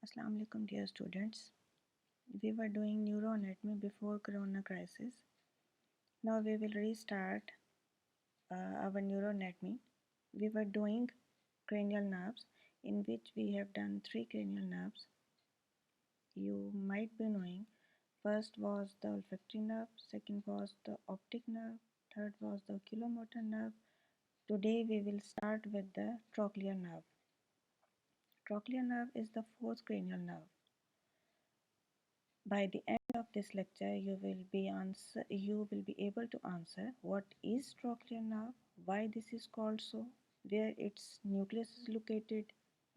Assalamu alaikum dear students. We were doing neuroanatomy before corona crisis. Now we will restart our neuroanatomy. We were doing cranial nerves in which we have done three cranial nerves. You might be knowing first was the olfactory nerve, second was the optic nerve, third was the oculomotor nerve. Today we will start with the trochlear nerve. Trochlear nerve is the fourth cranial nerve. By the end of this lecture, you will be able to answer what is trochlear nerve, why this is called so, where its nucleus is located,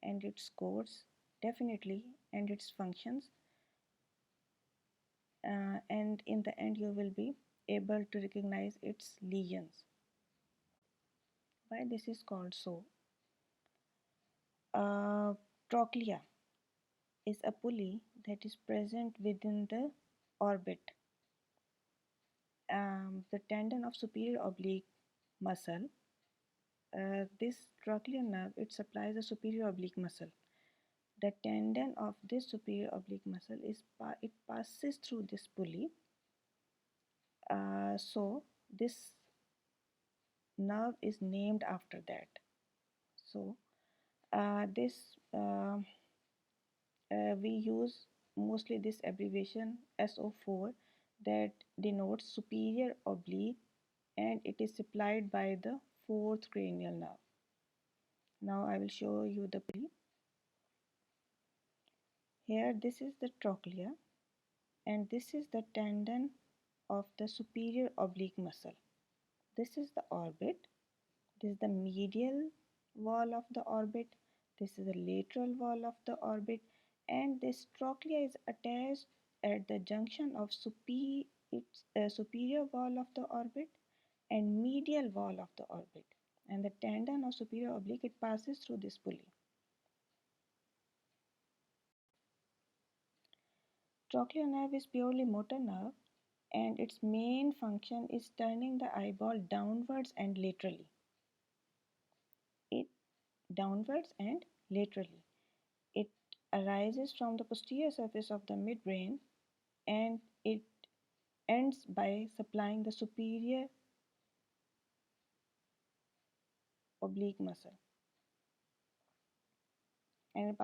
and its codes, definitely, and its functions. And in the end, you will be able to recognize its lesions. Why this is called so? Uh, Trochlea is a pulley that is present within the orbit. The tendon of superior oblique muscle. This trochlear nerve, it supplies the superior oblique muscle. The tendon of this superior oblique muscle it passes through this pulley. So this nerve is named after that. So this we use mostly this abbreviation SO4 that denotes superior oblique, and it is supplied by the fourth cranial nerve. Now I will show you the pulley. Here this is the trochlea, and this is the tendon of the superior oblique muscle. This is the orbit. This is the medial wall of the orbit. This is the lateral wall of the orbit, and this trochlea is attached at the junction of superior wall of the orbit and medial wall of the orbit. And the tendon of superior oblique, it passes through this pulley. Trochlear nerve is purely motor nerve, and its main function is turning the eyeball downwards and laterally. It downwards and laterally. It arises from the posterior surface of the midbrain, and it ends by supplying the superior oblique muscle. And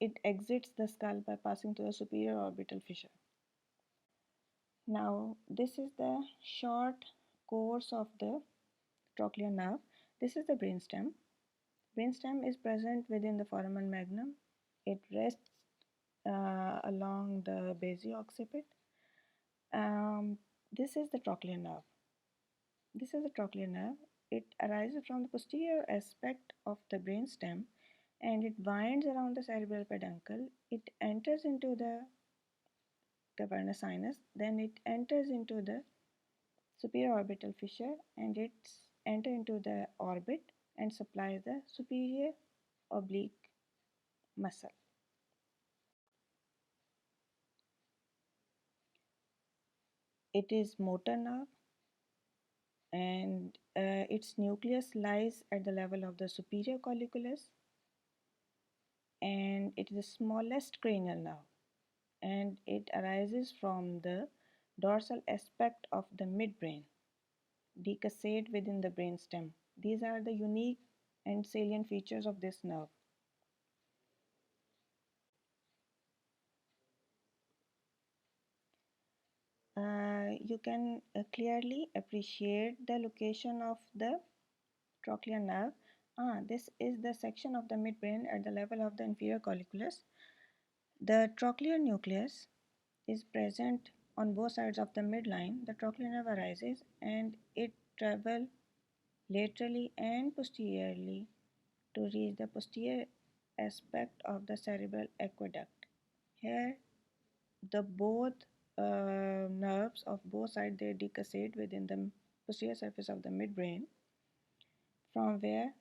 it exits the skull by passing through the superior orbital fissure. Now, this is the short course of the trochlear nerve. This is the brainstem. Brainstem is present within the foramen magnum. It rests along the basio-occiput. This is the trochlear nerve. This is the trochlear nerve. It arises from the posterior aspect of the brainstem, and it winds around the cerebral peduncle. It enters into the cavernous sinus, then it enters into the superior orbital fissure, and it enters into the orbit and supplies the superior oblique muscle. It is motor nerve, and its nucleus lies at the level of the superior colliculus, and it is the smallest cranial nerve, and it arises from the dorsal aspect of the midbrain, decussate within the brainstem. These are the unique and salient features of this nerve. You can clearly appreciate the location of the trochlear nerve. This is the section of the midbrain at the level of the inferior colliculus. The trochlear nucleus is present on both sides of the midline. The trochlear nerve arises and it travels laterally and posteriorly to reach the posterior aspect of the cerebral aqueduct. Here, the both nerves of both sides, they decussate within the posterior surface of the midbrain, from where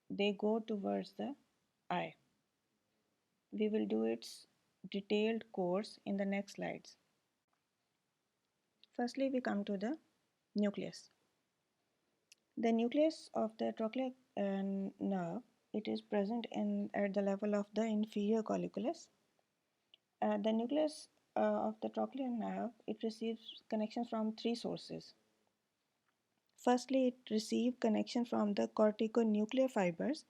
they go towards the eye. We will do its detailed course in the next slides. Firstly, we come to the nucleus. The nucleus of the trochlear nerve it is present at the level of the inferior colliculus. The nucleus of the trochlear nerve, it receives connections from three sources. Firstly, it receives connection from the corticonuclear fibers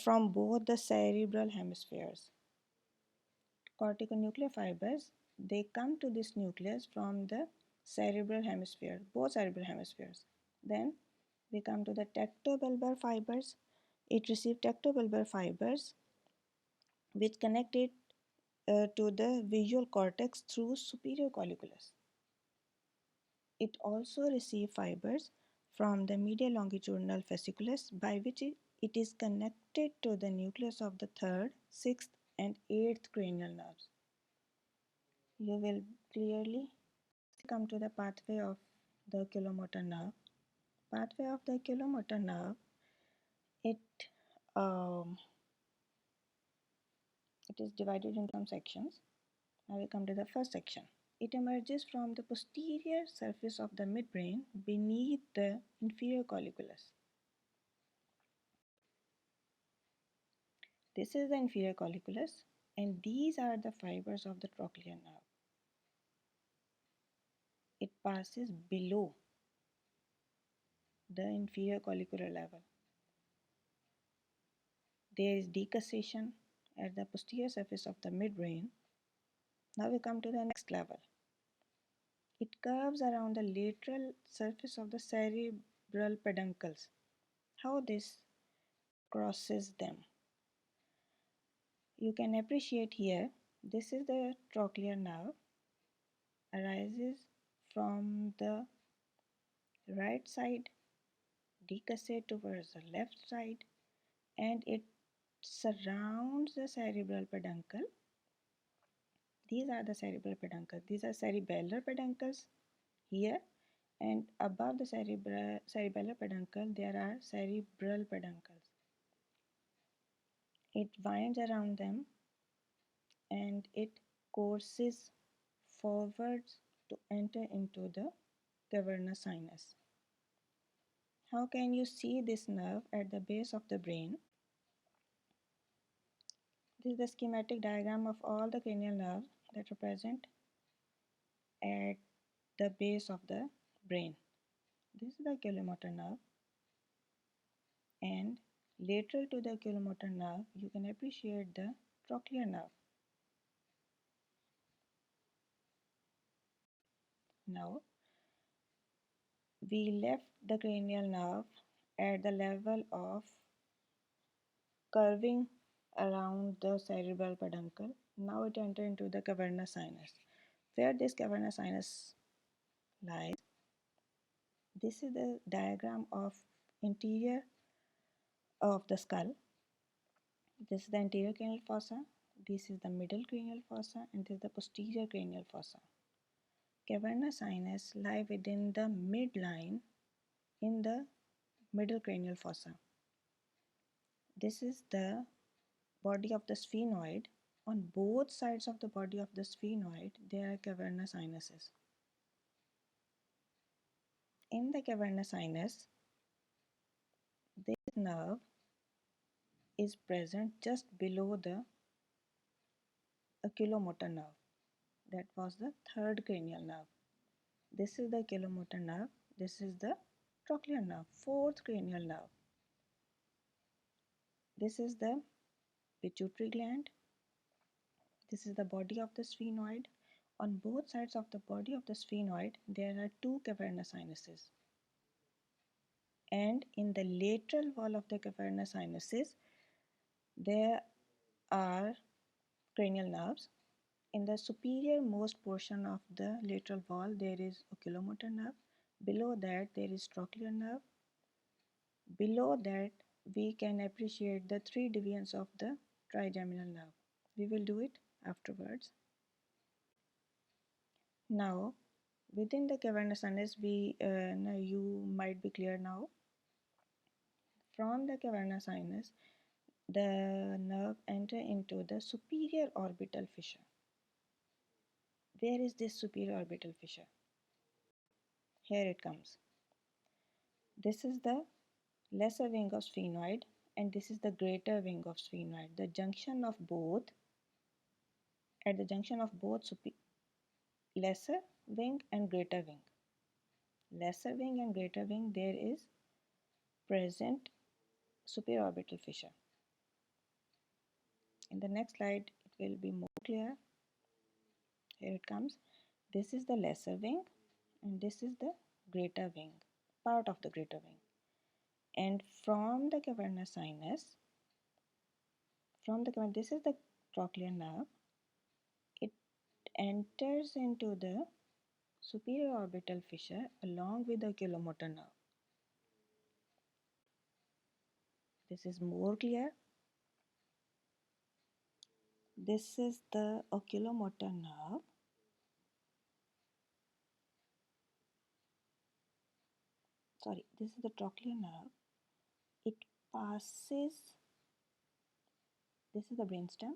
from both the cerebral hemispheres. Corticonuclear fibers, they come to this nucleus from the cerebral hemisphere, both cerebral hemispheres. Then we come to the tectobulbar fibers. It receives tectobulbar fibers which connect it to the visual cortex through superior colliculus. It also receives fibers from the medial longitudinal fasciculus by which it is connected to the nucleus of the third, sixth, and eighth cranial nerves. You will clearly come to the pathway of the oculomotor nerve. Pathway of the oculomotor nerve, it um, it is divided into some sections. Now we come to the first section. It emerges from the posterior surface of the midbrain beneath the inferior colliculus. This is the inferior colliculus, and these are the fibers of the trochlear nerve. It passes below the inferior collicular level. There is decussation at the posterior surface of the midbrain. Now we come to the next level. It curves around the lateral surface of the cerebral peduncles. How this crosses them? You can appreciate here, this is the trochlear nerve, arises from the right side, decussate towards the left side, and it surrounds the cerebral peduncle. These are the cerebral peduncles. These are cerebellar peduncles here, and above the cerebellar peduncle there are cerebral peduncles. It winds around them and it courses forwards to enter into the cavernous sinus. How can you see this nerve at the base of the brain? This is the schematic diagram of all the cranial nerves that are present at the base of the brain. This is the oculomotor nerve, and lateral to the oculomotor nerve you can appreciate the trochlear nerve. Now we left the cranial nerve at the level of curving around the cerebral peduncle. Now it enters into the cavernous sinus. Where this cavernous sinus lies, this is the diagram of interior of the skull. This is the anterior cranial fossa, this is the middle cranial fossa, and this is the posterior cranial fossa. Cavernous sinus lie within the midline in the middle cranial fossa. This is the body of the sphenoid. On both sides of the body of the sphenoid, there are cavernous sinuses. In the cavernous sinus, this nerve is present just below the oculomotor nerve. That was the third cranial nerve. This is the oculomotor nerve. This is the trochlear nerve, fourth cranial nerve. This is the pituitary gland. This is the body of the sphenoid. On both sides of the body of the sphenoid, there are two cavernous sinuses. And in the lateral wall of the cavernous sinuses, there are cranial nerves. In the superior most portion of the lateral wall, there is oculomotor nerve. Below that, there is trochlear nerve. Below that, we can appreciate the three divisions of the trigeminal nerve. We will do it afterwards. Now, within the cavernous sinus, you might be clear now. From the cavernous sinus, the nerve enter into the superior orbital fissure. Where is this superior orbital fissure? Here it comes. This is the lesser wing of sphenoid, and this is the greater wing of sphenoid. The junction of both, at the junction of both lesser wing and greater wing. Lesser wing and greater wing, there is present superior orbital fissure. In the next slide, it will be more clear. Here it comes. This is the lesser wing and this is the greater wing, part of the greater wing. And from the cavernous sinus, this is the trochlear nerve. It enters into the superior orbital fissure along with the oculomotor nerve. This is more clear. This is the oculomotor nerve. Sorry, this is the trochlear nerve. It passes, this is the brainstem.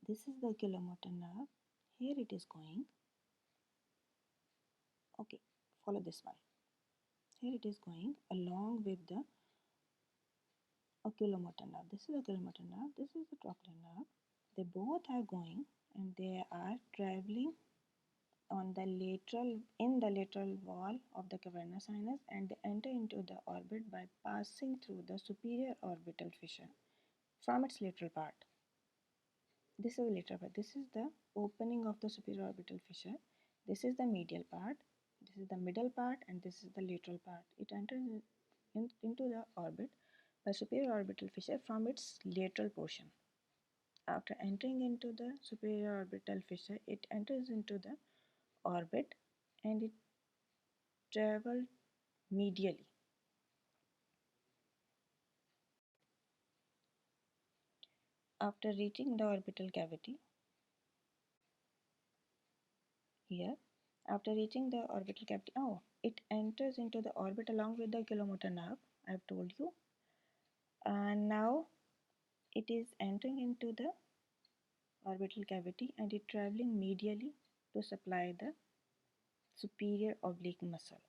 This is the oculomotor nerve. Here it is going. Okay, follow this one. Here it is going along with the oculomotor nerve. This is the oculomotor nerve. This is the trochlear nerve. They both are going and they are traveling on the lateral wall of the cavernous sinus, and they enter into the orbit by passing through the superior orbital fissure from its lateral part. This is the lateral part. This is the opening of the superior orbital fissure. This is the medial part. This is the middle part, and this is the lateral part. It enters into the orbit by superior orbital fissure from its lateral portion. After entering into the superior orbital fissure, it enters into the orbit and it travels medially. After reaching the orbital cavity, here, after reaching the orbital cavity, it enters into the orbit along with the oculomotor nerve, I have told you. And now it is entering into the orbital cavity and it traveling medially to supply the superior oblique muscle.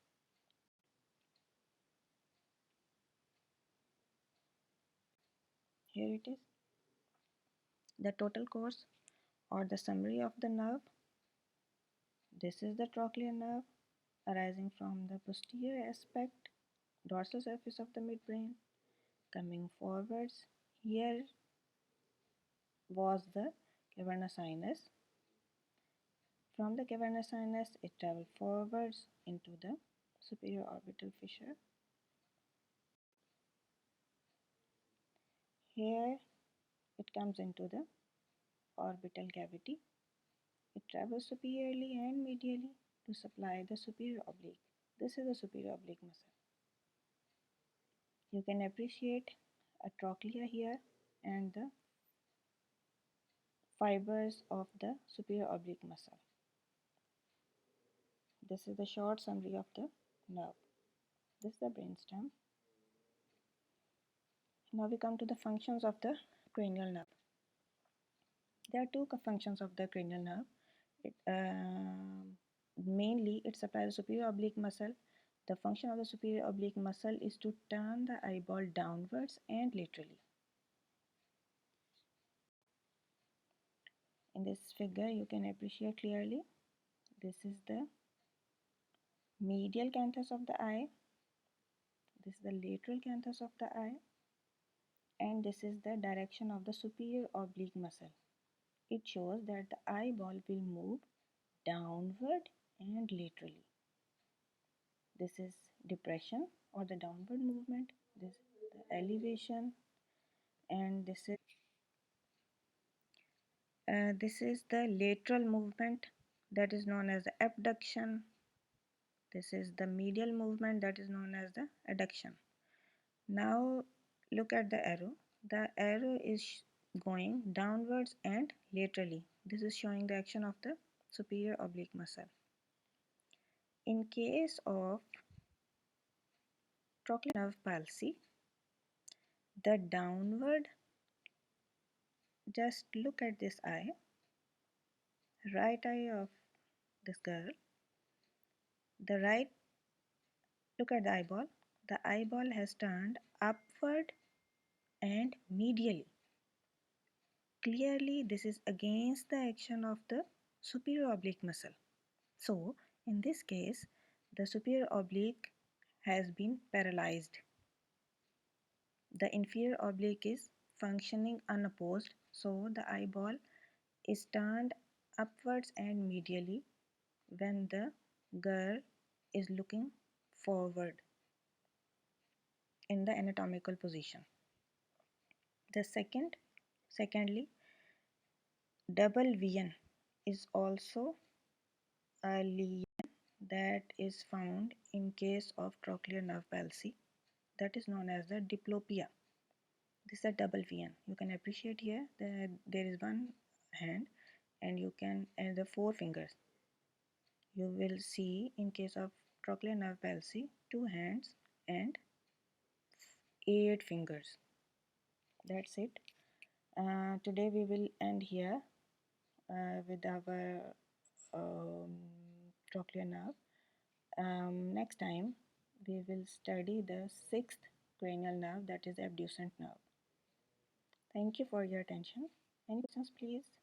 Here it is. The total course or the summary of the nerve. This is the trochlear nerve arising from the posterior aspect, dorsal surface of the midbrain, coming forwards. Here was the cavernous sinus. From the cavernous sinus, it traveled forwards into the superior orbital fissure. Here it comes into the orbital cavity. It travels superiorly and medially to supply the superior oblique. This is the superior oblique muscle. You can appreciate a trochlea here and the fibers of the superior oblique muscle. This is the short summary of the nerve. This is the brainstem. Now we come to the functions of the cranial nerve. There are two functions of the cranial nerve. Mainly, it supplies the superior oblique muscle. The function of the superior oblique muscle is to turn the eyeball downwards and laterally. In this figure, you can appreciate clearly. This is the medial canthus of the eye. This is the lateral canthus of the eye. And this is the direction of the superior oblique muscle. It shows that the eyeball will move downward and laterally. This is depression or the downward movement. This is the elevation, and this is the lateral movement that is known as the abduction. This is the medial movement that is known as the adduction. Now look at the arrow. The arrow is going downwards and laterally. This is showing the action of the superior oblique muscle. In case of trochlear nerve palsy, the downward, just look at this eye, right eye of this girl. The right Look at the eyeball. The eyeball has turned upward and medially. Clearly, this is against the action of the superior oblique muscle. So, in this case, the superior oblique has been paralyzed. The inferior oblique is functioning unopposed, so the eyeball is turned upwards and medially when the girl is looking forward in the anatomical position. The secondly, double vision is also a lesion that is found in case of trochlear nerve palsy, that is known as the diplopia. This is a double vision. You can appreciate here that there is one hand and you can add the four fingers. You will see in case of trochlear nerve palsy, two hands and eight fingers. That's it. Today we will end here with our um, trochlear nerve. Next time we will study the sixth cranial nerve, that is abducent nerve. Thank you for your attention. Any questions, please?